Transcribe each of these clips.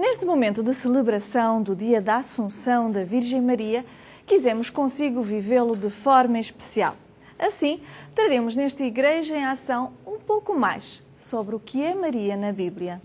Neste momento de celebração do Dia da Assunção da Virgem Maria, quisemos consigo vivê-lo de forma especial. Assim, traremos nesta Igreja em Ação um pouco mais sobre o que é Maria na Bíblia.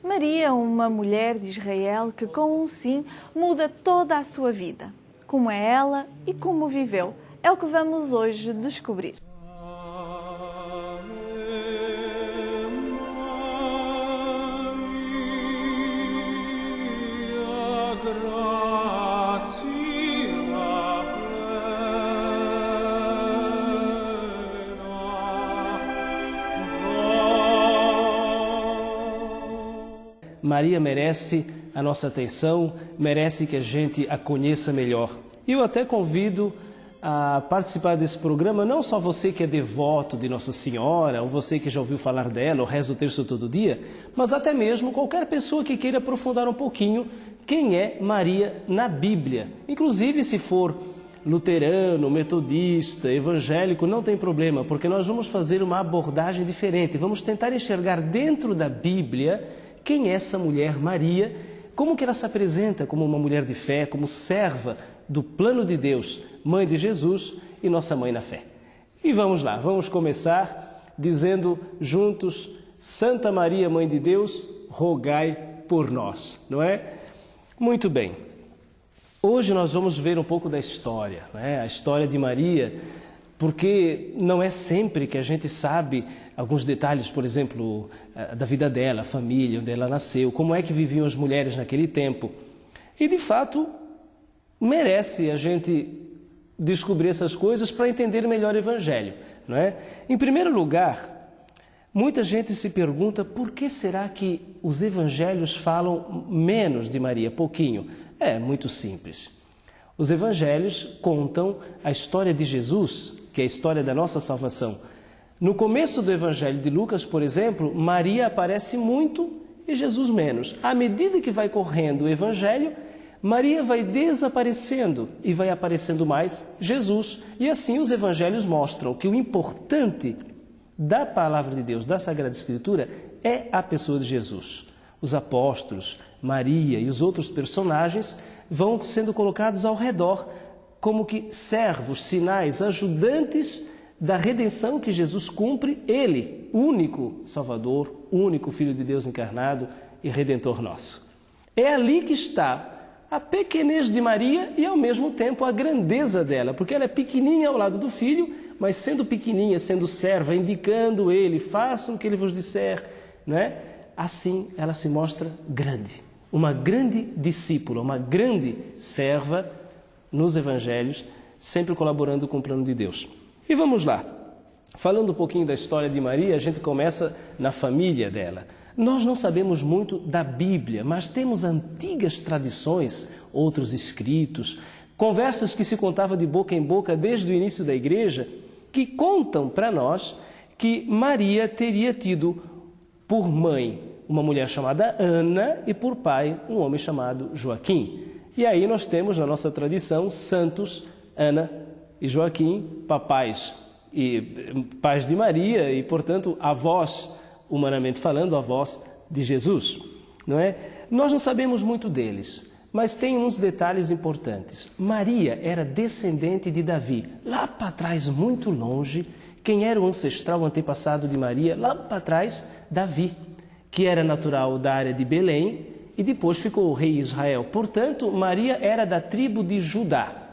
Maria, uma mulher de Israel que com um sim muda toda a sua vida. Como é ela e como viveu, é o que vamos hoje descobrir. Maria merece a nossa atenção, merece que a gente a conheça melhor. Eu até convido a participar desse programa, não só você que é devoto de Nossa Senhora, ou você que já ouviu falar dela, ou reza o terço todo dia, mas até mesmo qualquer pessoa que queira aprofundar um pouquinho quem é Maria na Bíblia. Inclusive, se for luterano, metodista, evangélico, não tem problema, porque nós vamos fazer uma abordagem diferente. Vamos tentar enxergar dentro da Bíblia quem é essa mulher Maria, como que ela se apresenta como uma mulher de fé, como serva do plano de Deus, mãe de Jesus e nossa mãe na fé. E vamos lá, vamos começar dizendo juntos: Santa Maria, Mãe de Deus, rogai por nós, não é? Muito bem. Hoje nós vamos ver um pouco da história, não é? A história de Maria, porque não é sempre que a gente sabe alguns detalhes, por exemplo, da vida dela, a família, onde ela nasceu, como é que viviam as mulheres naquele tempo. E, de fato, merece a gente descobrir essas coisas para entender melhor o Evangelho, não é? Em primeiro lugar, muita gente se pergunta por que será que os Evangelhos falam menos de Maria, pouquinho? É muito simples. Os Evangelhos contam a história de Jesus, que é a história da nossa salvação. No começo do Evangelho de Lucas, por exemplo, Maria aparece muito e Jesus menos. À medida que vai correndo o Evangelho, Maria vai desaparecendo e vai aparecendo mais Jesus. E assim os Evangelhos mostram que o importante da Palavra de Deus, da Sagrada Escritura, é a pessoa de Jesus. Os apóstolos, Maria e os outros personagens vão sendo colocados ao redor como que servos, sinais, ajudantes da redenção que Jesus cumpre, Ele, único Salvador, único Filho de Deus encarnado e Redentor nosso. É ali que está a pequenez de Maria e, ao mesmo tempo, a grandeza dela, porque ela é pequenininha ao lado do Filho, mas sendo pequenininha, sendo serva, indicando Ele, façam o que Ele vos disser, não é? Assim ela se mostra grande, uma grande discípula, uma grande serva nos Evangelhos, sempre colaborando com o plano de Deus. E vamos lá, falando um pouquinho da história de Maria, a gente começa na família dela. Nós não sabemos muito da Bíblia, mas temos antigas tradições, outros escritos, conversas que se contavam de boca em boca desde o início da igreja, que contam para nós que Maria teria tido por mãe uma mulher chamada Ana e por pai um homem chamado Joaquim. E aí nós temos na nossa tradição santos Ana e Joaquim, papais e pais de Maria e, portanto, avós, humanamente falando, avós de Jesus, não é? Nós não sabemos muito deles, mas tem uns detalhes importantes. Maria era descendente de Davi, lá para trás, muito longe. Quem era o ancestral, o antepassado de Maria? Lá para trás, Davi, que era natural da área de Belém e depois ficou o rei Israel. Portanto, Maria era da tribo de Judá.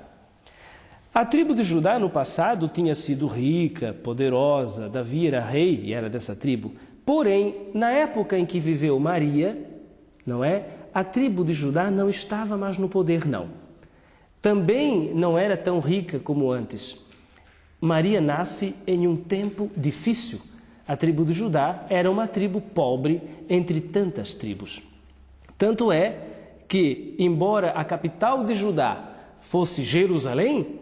A tribo de Judá, no passado, tinha sido rica, poderosa. Davi era rei e era dessa tribo. Porém, na época em que viveu Maria, não é? A tribo de Judá não estava mais no poder, não. Também não era tão rica como antes. Maria nasce em um tempo difícil. A tribo de Judá era uma tribo pobre entre tantas tribos. Tanto é que, embora a capital de Judá fosse Jerusalém,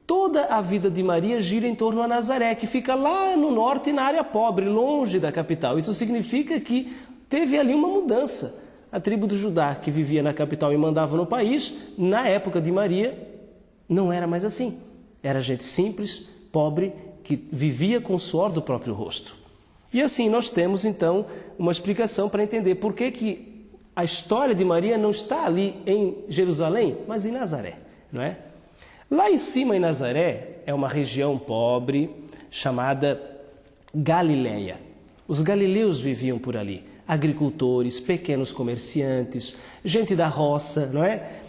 toda a vida de Maria gira em torno a Nazaré, que fica lá no norte, na área pobre, longe da capital. Isso significa que teve ali uma mudança. A tribo de Judá, que vivia na capital e mandava no país, na época de Maria, não era mais assim. Era gente simples, pobre, que vivia com o suor do próprio rosto. E assim nós temos, então, uma explicação para entender por que a história de Maria não está ali em Jerusalém, mas em Nazaré, não é? Lá em cima, em Nazaré, é uma região pobre chamada Galileia. Os galileus viviam por ali, agricultores, pequenos comerciantes, gente da roça, não é?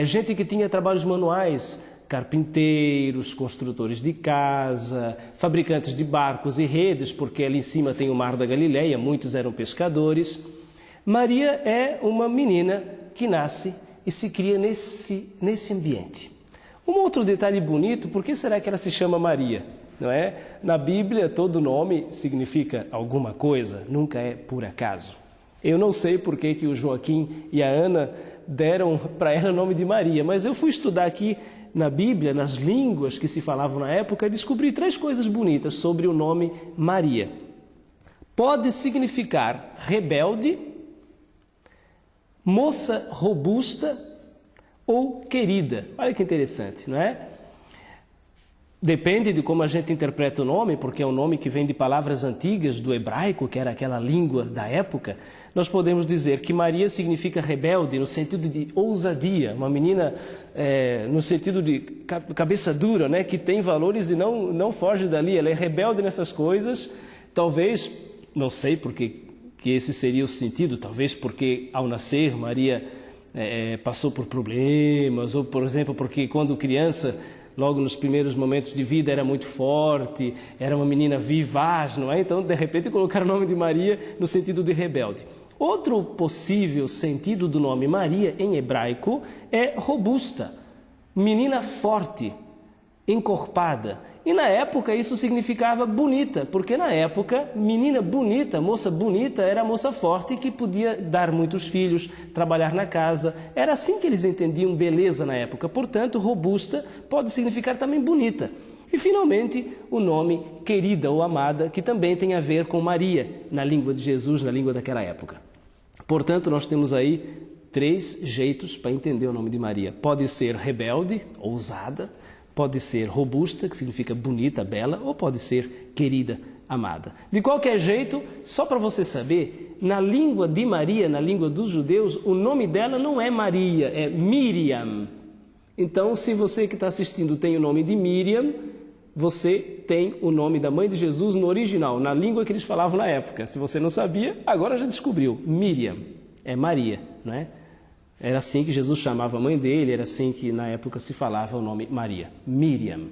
Gente que tinha trabalhos manuais, carpinteiros, construtores de casa, fabricantes de barcos e redes, porque ali em cima tem o Mar da Galileia, muitos eram pescadores. Maria é uma menina que nasce e se cria nesse ambiente. Um outro detalhe bonito, por que será que ela se chama Maria? Não é? Na Bíblia, todo nome significa alguma coisa, nunca é por acaso. Eu não sei por que o Joaquim e a Ana deram para ela o nome de Maria, mas eu fui estudar aqui na Bíblia, nas línguas que se falavam na época, e descobri 3 coisas bonitas sobre o nome Maria. Pode significar rebelde, moça robusta ou querida. Olha que interessante, não é? Depende de como a gente interpreta o nome, porque é um nome que vem de palavras antigas do hebraico, que era aquela língua da época. Nós podemos dizer que Maria significa rebelde, no sentido de ousadia, uma menina no sentido de cabeça dura, né? Que tem valores e não foge dali, ela é rebelde nessas coisas. Talvez, não sei porque que esse seria o sentido, talvez porque ao nascer Maria passou por problemas, ou por exemplo porque quando criança, logo nos primeiros momentos de vida era muito forte, era uma menina vivaz, não é? Então de repente colocaram o nome de Maria no sentido de rebelde. Outro possível sentido do nome Maria em hebraico é robusta, menina forte, encorpada. E na época isso significava bonita, porque na época menina bonita, moça bonita, era moça forte que podia dar muitos filhos, trabalhar na casa. Era assim que eles entendiam beleza na época. Portanto, robusta pode significar também bonita. E finalmente o nome querida ou amada, que também tem a ver com Maria, na língua de Jesus, na língua daquela época. Portanto, nós temos aí 3 jeitos para entender o nome de Maria. Pode ser rebelde, ousada, pode ser robusta, que significa bonita, bela, ou pode ser querida, amada. De qualquer jeito, só para você saber, na língua de Maria, na língua dos judeus, o nome dela não é Maria, é Miriam. Então, se você que está assistindo tem o nome de Miriam, você tem o nome da mãe de Jesus no original, na língua que eles falavam na época. Se você não sabia, agora já descobriu. Miriam é Maria, não é? Era assim que Jesus chamava a mãe dele, era assim que na época se falava o nome Maria, Miriam.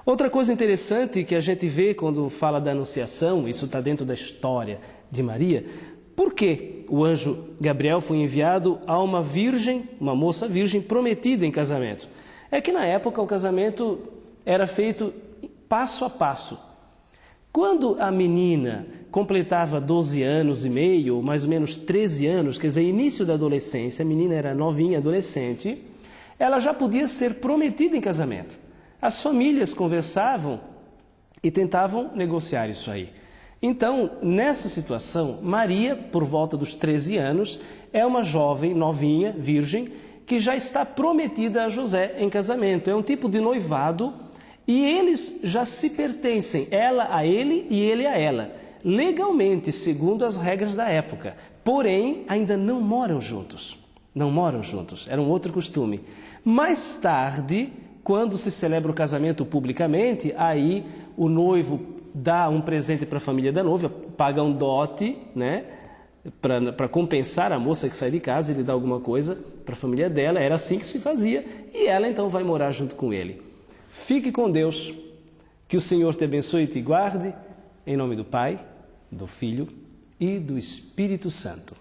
Outra coisa interessante que a gente vê quando fala da Anunciação, isso está dentro da história de Maria, por que o anjo Gabriel foi enviado a uma virgem, uma moça virgem prometida em casamento? É que na época o casamento era feito passo a passo. Quando a menina completava 12 anos e meio, ou mais ou menos 13 anos, quer dizer, início da adolescência, a menina era novinha, adolescente, ela já podia ser prometida em casamento. As famílias conversavam e tentavam negociar isso aí. Então, nessa situação, Maria, por volta dos 13 anos, é uma jovem, novinha, virgem, que já está prometida a José em casamento. É um tipo de noivado e eles já se pertencem, ela a ele e ele a ela, legalmente, segundo as regras da época. Porém, ainda não moram juntos. Não moram juntos, era um outro costume. Mais tarde, quando se celebra o casamento publicamente, aí o noivo dá um presente para a família da noiva, paga um dote, né? Para compensar a moça que sai de casa, ele dá alguma coisa para a família dela, era assim que se fazia, e ela então vai morar junto com ele. Fique com Deus, que o Senhor te abençoe e te guarde, em nome do Pai, do Filho e do Espírito Santo.